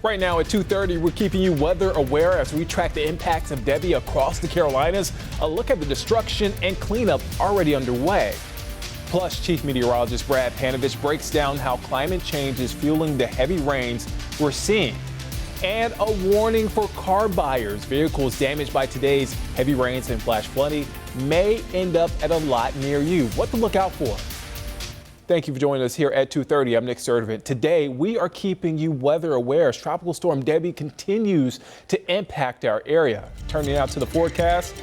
Right now at 2:30, we're keeping you weather aware as we track the impacts of Debby across the Carolinas. A look at the destruction and cleanup already underway. Plus, Chief Meteorologist Brad Panovich breaks down how climate change is fueling the heavy rains we're seeing. And a warning for car buyers. Vehicles damaged by today's heavy rains and flash flooding may end up at a lot near you. What to look out for? Thank you for joining us here at 2:30. I'm Nick Sturdivant. Today, we are keeping you weather aware as Tropical Storm Debby continues to impact our area. Turning out to the forecast.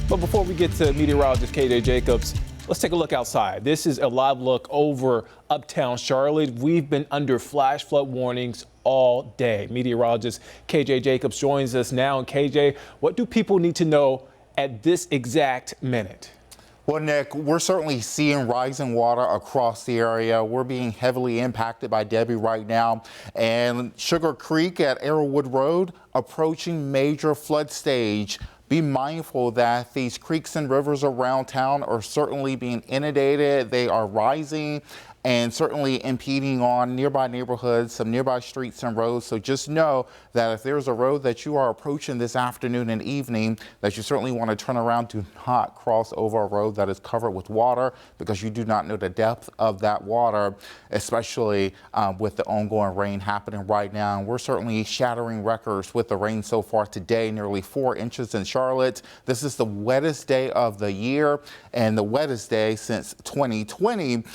But before we get to meteorologist KJ Jacobs, let's take a look outside. This is a live look over uptown Charlotte. We've been under flash flood warnings all day. Meteorologist KJ Jacobs joins us now. And KJ, what do people need to know at this exact minute? Well, Nick, we're certainly seeing rising water across the area. We're being heavily impacted by Debby right now. And Sugar Creek at Arrowwood Road approaching major flood stage. Be mindful that these creeks and rivers around town are certainly being inundated. They are rising and certainly impeding on nearby neighborhoods, some nearby streets and roads. So just know that if there's a road that you are approaching this afternoon and evening, that you certainly want to turn around. Do not cross over a road that is covered with water, because you do not know the depth of that water, especially with the ongoing rain happening right now. And we're certainly shattering records with the rain so far today, nearly 4 inches in Charlotte. This is the wettest day of the year and the wettest day since 2020.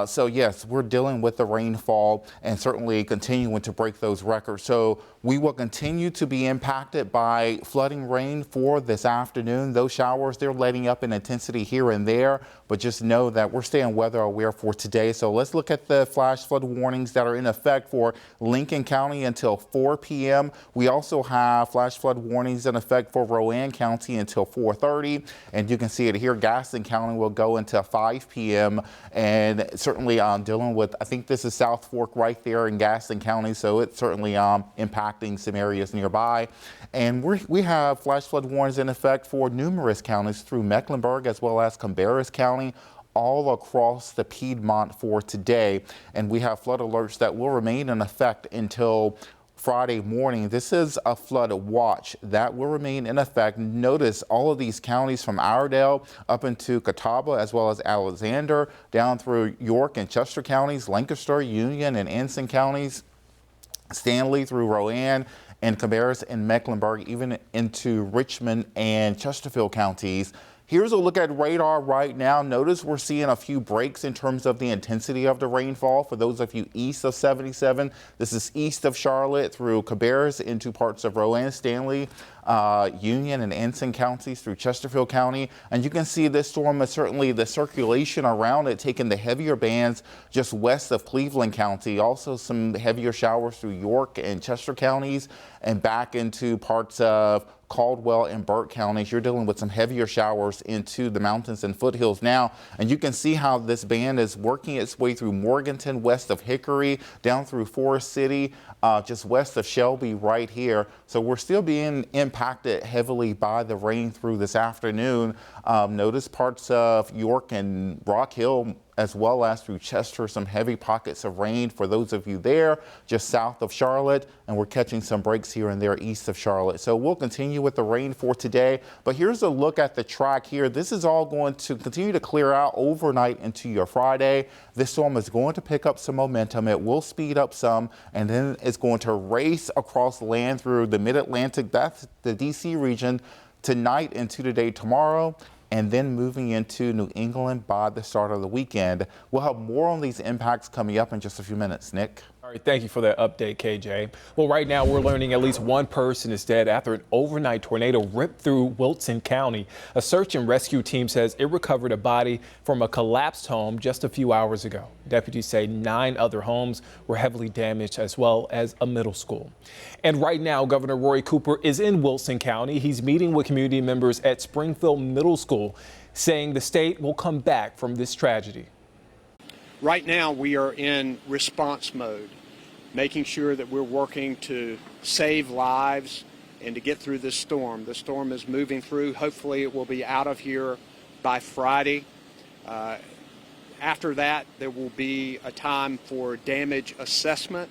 So yes, we're dealing with the rainfall and certainly continuing to break those records. So we will continue to be impacted by flooding rain for this afternoon. Those showers, they're letting up in intensity here and there, but just know that we're staying weather aware for today. So let's look at the flash flood warnings that are in effect for Lincoln County until 4 p.m. We also have flash flood warnings in effect for Rowan County until 4:30. And you can see it here. Gaston County will go until 5 p.m. And certainly dealing with, I think this is South Fork right there in Gaston County. So it's certainly impacting some areas nearby. And we have flash flood warnings in effect for numerous counties through Mecklenburg as well as Cabarrus County, all across the Piedmont for today. And we have flood alerts that will remain in effect until Friday morning. This is a flood watch that will remain in effect. Notice all of these counties from Iredell up into Catawba as well as Alexander, down through York and Chester counties, Lancaster, Union, and Anson counties, Stanley through Rowan and Cabarrus and Mecklenburg, even into Richmond and Chesterfield counties. Here's a look at radar right now. Notice we're seeing a few breaks in terms of the intensity of the rainfall. For those of you east of 77, this is east of Charlotte through Cabarrus into parts of Rowan, Stanley, Union and Anson counties through Chesterfield County. And you can see this storm is certainly the circulation around it taking the heavier bands just west of Cleveland County. Also some heavier showers through York and Chester counties and back into parts of Caldwell and Burke counties. You're dealing with some heavier showers into the mountains and foothills now. And you can see how this band is working its way through Morganton, west of Hickory, down through Forest City, just west of Shelby right here. So we're still being impacted heavily by the rain through this afternoon. Notice parts of York and Rock Hill as well as through Chester, some heavy pockets of rain for those of you there just south of Charlotte, and we're catching some breaks here and there east of Charlotte. So we'll continue with the rain for today, but here's a look at the track here. This is all going to continue to clear out overnight into your Friday. This storm is going to pick up some momentum. It will speed up some, and then it's going to race across land through the mid-Atlantic, that's the DC region, tonight into the day tomorrow, and then moving into New England by the start of the weekend. We'll have more on these impacts coming up in just a few minutes. Nick? All right, thank you for that update, KJ. Well, right now we're learning at least one person is dead after an overnight tornado ripped through Wilson County. A search and rescue team says it recovered a body from a collapsed home just a few hours ago. Deputies say 9 other homes were heavily damaged, as well as a middle school. And right now, Governor Roy Cooper is in Wilson County. He's meeting with community members at Springfield Middle School, saying the state will come back from this tragedy. Right now, we are in response mode, making sure that we're working to save lives and to get through this storm. The storm is moving through. Hopefully, it will be out of here by Friday. After that, there will be a time for damage assessment.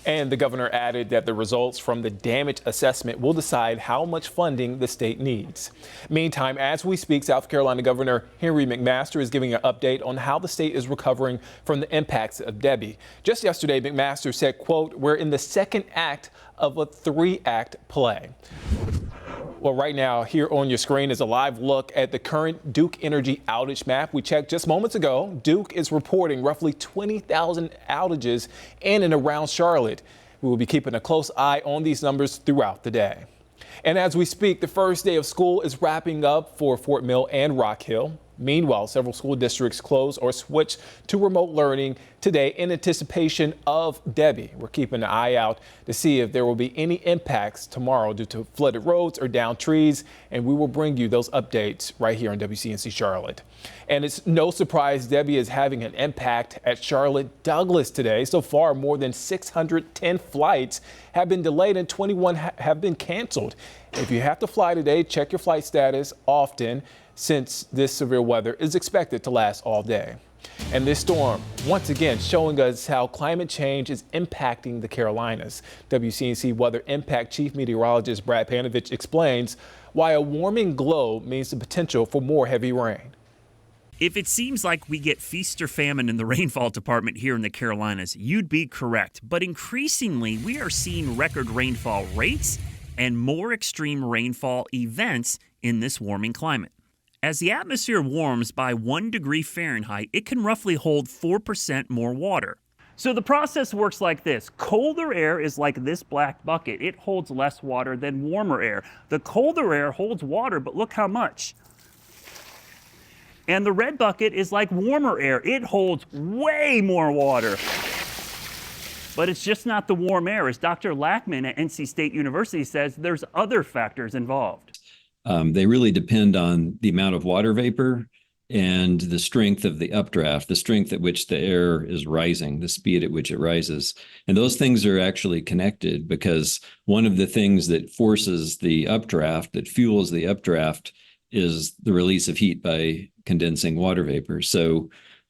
And the governor added that the results from the damage assessment will decide how much funding the state needs. Meantime, as we speak, South Carolina Governor Henry McMaster is giving an update on how the state is recovering from the impacts of Debby. Just yesterday, McMaster said, quote, "We're in the second act of a 3-act play." Well, right now here on your screen is a live look at the current Duke Energy outage map. We checked just moments ago. Duke is reporting roughly 20,000 outages in and around Charlotte. We will be keeping a close eye on these numbers throughout the day. And as we speak, the first day of school is wrapping up for Fort Mill and Rock Hill. Meanwhile, several school districts close or switch to remote learning today in anticipation of Debby. We're keeping an eye out to see if there will be any impacts tomorrow due to flooded roads or downed trees, and we will bring you those updates right here on WCNC Charlotte. And it's no surprise Debby is having an impact at Charlotte Douglas today. So far, more than 610 flights have been delayed and 21 have been canceled. If you have to fly today, check your flight status often, since this severe weather is expected to last all day. And this storm, once again, showing us how climate change is impacting the Carolinas. WCNC Weather Impact Chief Meteorologist Brad Panovich explains why a warming globe means the potential for more heavy rain. If it seems like we get feast or famine in the rainfall department here in the Carolinas, you'd be correct. But increasingly, we are seeing record rainfall rates and more extreme rainfall events in this warming climate. As the atmosphere warms by 1 degree Fahrenheit, it can roughly hold 4% more water. So the process works like this. Colder air is like this black bucket. It holds less water than warmer air. The colder air holds water, but look how much. And the red bucket is like warmer air. It holds way more water. But it's just not the warm air. As Dr. Lackman at NC State University says, there's other factors involved. They really depend on the amount of water vapor and the strength of the updraft, the strength at which the air is rising, the speed at which it rises. And those things are actually connected, because one of the things that forces the updraft, that fuels the updraft, is the release of heat by condensing water vapor. So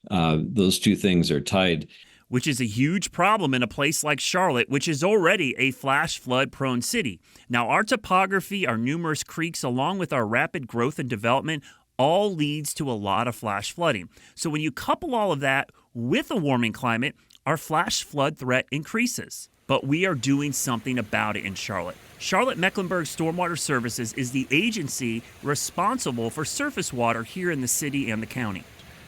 those two things are tied. Which is a huge problem in a place like Charlotte, which is already a flash flood prone city. Now, our topography, our numerous creeks, along with our rapid growth and development, all leads to a lot of flash flooding. So when you couple all of that with a warming climate, our flash flood threat increases. But we are doing something about it in Charlotte. Charlotte-Mecklenburg Stormwater Services is the agency responsible for surface water here in the city and the county.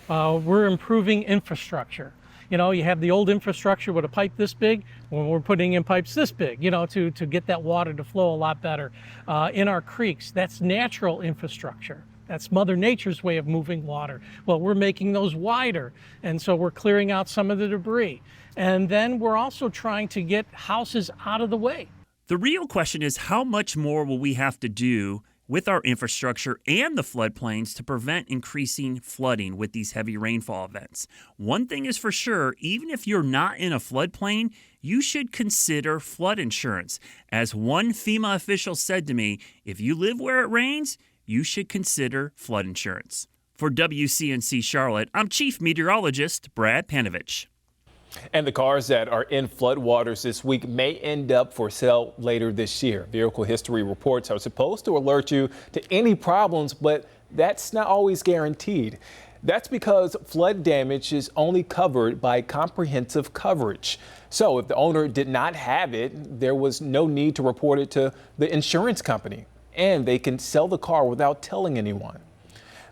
We're improving infrastructure. You know, you have the old infrastructure with a pipe this big, when we're putting in pipes this big, to get that water to flow a lot better. In our creeks, that's natural infrastructure. That's Mother Nature's way of moving water. Well, we're making those wider, and so we're clearing out some of the debris. And then we're also trying to get houses out of the way. The real question is, how much more will we have to do with our infrastructure and the floodplains to prevent increasing flooding with these heavy rainfall events? One thing is for sure, even if you're not in a floodplain, you should consider flood insurance. As one FEMA official said to me, if you live where it rains, you should consider flood insurance. For WCNC Charlotte, I'm Chief Meteorologist Brad Panovich. And the cars that are in floodwaters this week may end up for sale later this year. Vehicle history reports are supposed to alert you to any problems, but that's not always guaranteed. That's because flood damage is only covered by comprehensive coverage. So if the owner did not have it, there was no need to report it to the insurance company, and they can sell the car without telling anyone.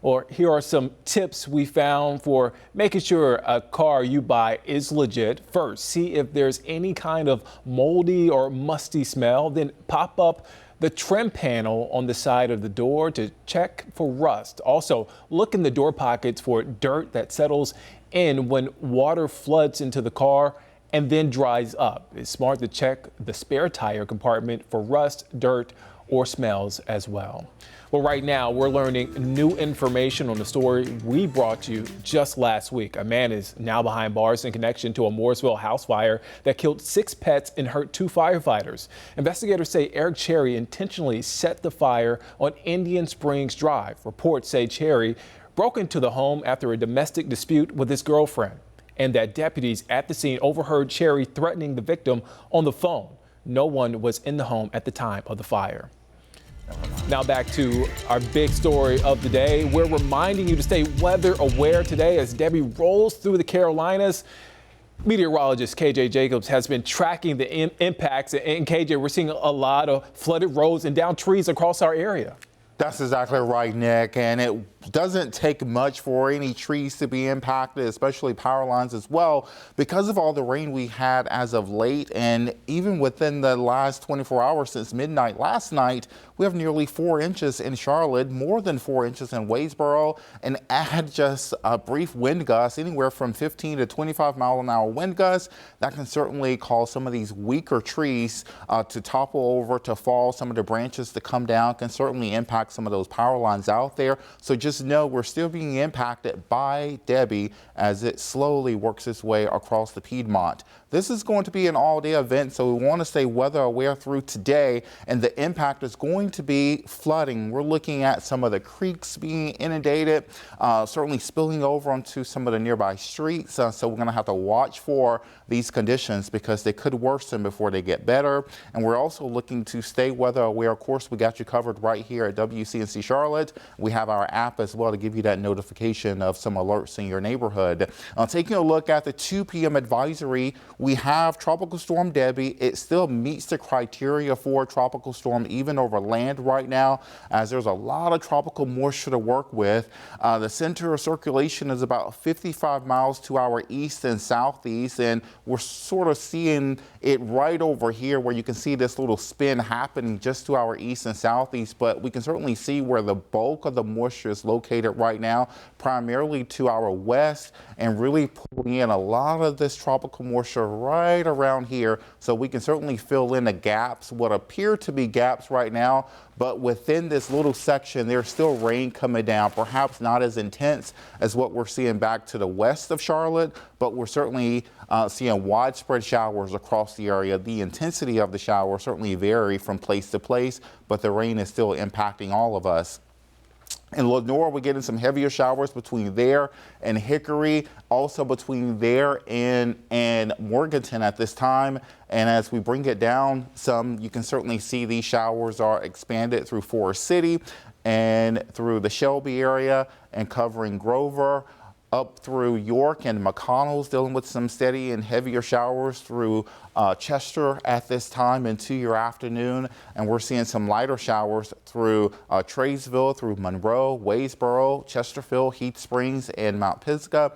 Or here are some tips we found for making sure a car you buy is legit. First, see if there's any kind of moldy or musty smell. Then pop up the trim panel on the side of the door to check for rust. Also, look in the door pockets for dirt that settles in when water floods into the car and then dries up. It's smart to check the spare tire compartment for rust, dirt, or smells as well. Well, right now we're learning new information on the story we brought you just last week. A man is now behind bars in connection to a Mooresville house fire that killed 6 pets and hurt 2 firefighters. Investigators say Eric Cherry intentionally set the fire on Indian Springs Drive. Reports say Cherry broke into the home after a domestic dispute with his girlfriend. and that deputies at the scene overheard Cherry threatening the victim on the phone. No one was in the home at the time of the fire. Now back to our big story of the day. We're reminding you to stay weather aware today as Debby rolls through the Carolinas. Meteorologist KJ Jacobs has been tracking the impacts. And KJ, we're seeing a lot of flooded roads and downed trees across our area. That's exactly right, Nick. And it doesn't take much for any trees to be impacted, especially power lines as well, because of all the rain we had as of late. And even within the last 24 hours since midnight last night, we have nearly 4 inches in Charlotte, more than 4 inches in Wadesboro, and add just a brief wind gust, anywhere from 15 to 25 mile an hour wind gusts. That can certainly cause some of these weaker trees to topple over, to fall, some of the branches to come down, can certainly impact some of those power lines out there. So just know we're still being impacted by Debby as it slowly works its way across the Piedmont. This is going to be an all-day event, so we want to stay weather aware through today, and the impact is going to be flooding. We're looking at some of the creeks being inundated, certainly spilling over onto some of the nearby streets, so we're going to have to watch for these conditions because they could worsen before they get better. And we're also looking to stay weather aware. Of course, we got you covered right here at WCNC Charlotte. We have our app as well to give you that notification of some alerts in your neighborhood. Taking a look at the 2 p.m. advisory, we have Tropical Storm Debby. It still meets the criteria for a tropical storm, even over land right now, as there's a lot of tropical moisture to work with. The center of circulation is about 55 miles to our east and southeast, and we're sort of seeing it right over here where you can see this little spin happening just to our east and southeast, but we can certainly see where the bulk of the moisture is located right now, primarily to our west, and really pulling in a lot of this tropical moisture right around here. So we can certainly fill in the gaps, what appear to be gaps right now, but within this little section, there's still rain coming down, perhaps not as intense as what we're seeing back to the west of Charlotte, but we're certainly seeing widespread showers across the area. The intensity of the shower certainly vary from place to place, but the rain is still impacting all of us. In Lenore, we're getting some heavier showers between there and Hickory, also between there and Morganton at this time. And as we bring it down some, you can certainly see these showers are expanded through Forest City and through the Shelby area and covering Grover, up through York and McConnell's, dealing with some steady and heavier showers through Chester at this time into your afternoon. And we're seeing some lighter showers through Traysville, through Monroe, Wadesboro, Chesterfield, Heath Springs, and Mount Pisgah,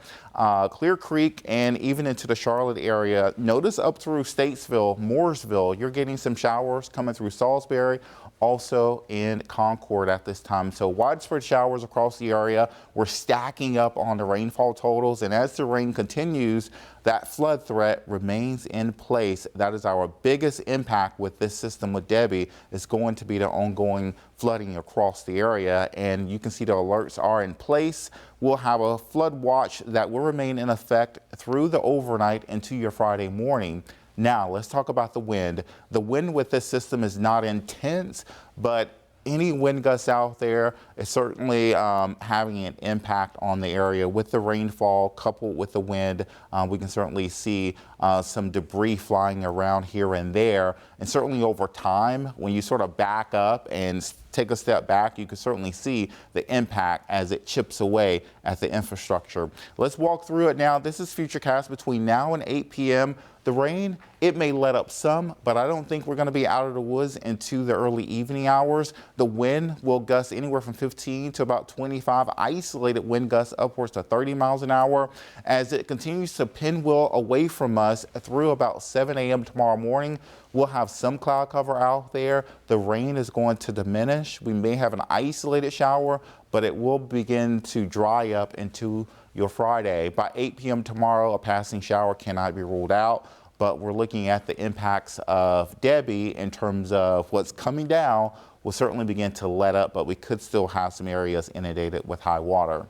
Clear Creek, and even into the Charlotte area. Notice up through Statesville, Mooresville, you're getting some showers coming through Salisbury, also in Concord at this time. So widespread showers across the area. We're stacking up on the rainfall totals, and as the rain continues, that flood threat remains in place. That is our biggest impact with this system with Debby, is going to be the ongoing flooding across the area. And you can see the alerts are in place. We'll have a flood watch that will remain in effect through the overnight into your Friday morning. Now, let's talk about the wind. The wind with this system is not intense, but any wind gusts out there is certainly having an impact on the area. With the rainfall coupled with the wind, we can certainly see some debris flying around here and there. And certainly over time, when you sort of back up and take a step back, you can certainly see the impact as it chips away at the infrastructure. Let's walk through it now. This is Futurecast between now and 8 p.m. The rain, it may let up some, but I don't think we're going to be out of the woods into the early evening hours. The wind will gust anywhere from 15 to about 25, isolated wind gusts upwards to 30 miles an hour as it continues to pinwheel away from us through about 7 a.m. tomorrow morning. We'll have some cloud cover out there. The rain is going to diminish. We may have an isolated shower, but it will begin to dry up into your Friday. By 8 p.m. tomorrow, a passing shower cannot be ruled out, but we're looking at the impacts of Debby in terms of what's coming down will certainly begin to let up, but we could still have some areas inundated with high water.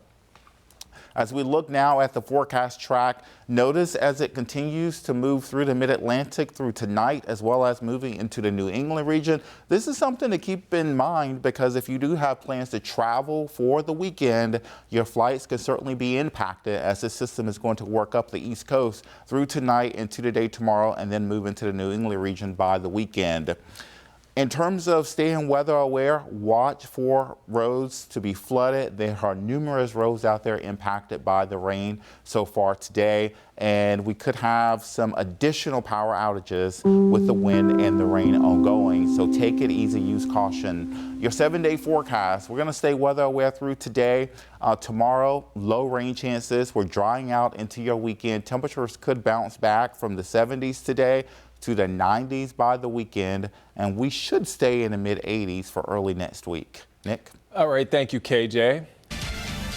As we look now at the forecast track, notice as it continues to move through the mid-Atlantic through tonight, as well as moving into the New England region. This is something to keep in mind, because if you do have plans to travel for the weekend, your flights can certainly be impacted as this system is going to work up the East Coast through tonight into the day tomorrow, and then move into the New England region by the weekend. In terms of staying weather aware, watch for roads to be flooded. There are numerous roads out there impacted by the rain so far today, and we could have some additional power outages with the wind and the rain ongoing. So take it easy, use caution. Your 7-day forecast, we're going to stay weather aware through today. Tomorrow, low rain chances. We're drying out into your weekend. Temperatures could bounce back from the 70s today to the 90s by the weekend, and we should stay in the mid-80s for early next week. Nick? All right, thank you, KJ.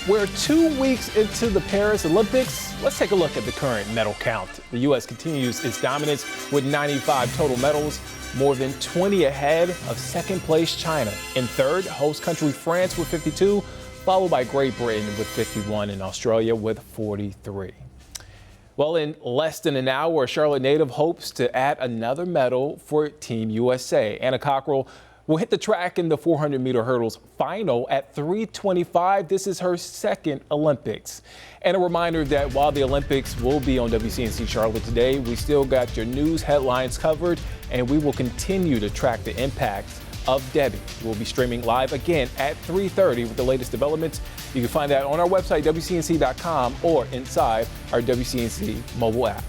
We're 2 weeks into the Paris Olympics. Let's take a look at the current medal count. The U.S. continues its dominance with 95 total medals, more than 20 ahead of second place China. In third, host country France with 52, followed by Great Britain with 51 and Australia with 43. Well, in less than an hour, a Charlotte native hopes to add another medal for Team USA. Anna Cockrell will hit the track in the 400-meter hurdles final at 3:25. This is her second Olympics. And a reminder that while the Olympics will be on WCNC Charlotte today, we still got your news headlines covered, and we will continue to track the impacts of Debby. We'll be streaming live again at 3:30 with the latest developments. You can find that on our website, WCNC.com, or inside our WCNC mobile app.